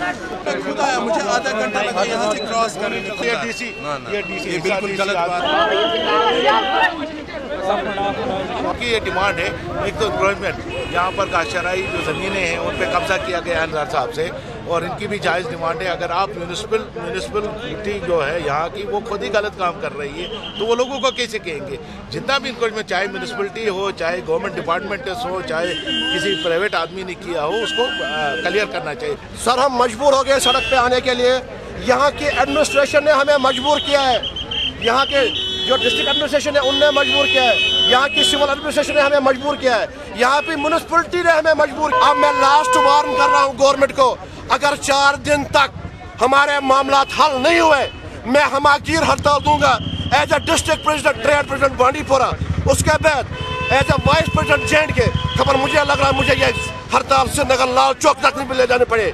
खुद आया, मुझे आधा घंटा लगा यहाँ से क्रॉस करने में। ये डीसी ये बिल्कुल गलत बात है। की ये डिमांड है, एक तो गवर्नमेंट यहाँ पर काशराई जो ज़मीनें हैं उन पर कब्जा किया गया है अंजार साहब से, और इनकी भी जायज़ डिमांड है। अगर आप म्यूनिसिपलिटी जो है यहाँ की वो खुद ही गलत काम कर रही है तो वो लोगों को कैसे कहेंगे। जितना भी इनको, चाहे म्यूनिसिपलिटी हो, चाहे गवर्नमेंट डिपार्टमेंट हो, चाहे किसी प्राइवेट आदमी ने किया हो, उसको क्लियर करना चाहिए। सर हम मजबूर हो गए सड़क पे आने के लिए। यहाँ की एडमिनिस्ट्रेशन ने हमें मजबूर किया है, यहाँ के जो डिस्ट्रिक्ट एडमिनिस्ट्रेशन है उनने मजबूर किया है, यहाँ की सिविल एडमिनिस्ट्रेशन ने हमें मजबूर किया है, यहाँ पे म्यूनिसिपलिटी ने हमें मजबूर। अब मैं लास्ट वार्न कर रहा हूँ गवर्नमेंट को, अगर 4 दिन तक हमारे मामला हल नहीं हुए मैं हमाकीर हड़ताल दूंगा as a district president, trade president Bandipora. उसके बाद as a vice president JNK, खबर मुझे लग रहा है मुझे ये हड़ताल श्रीनगर लाल चौक तक नहीं ले जाने पड़े।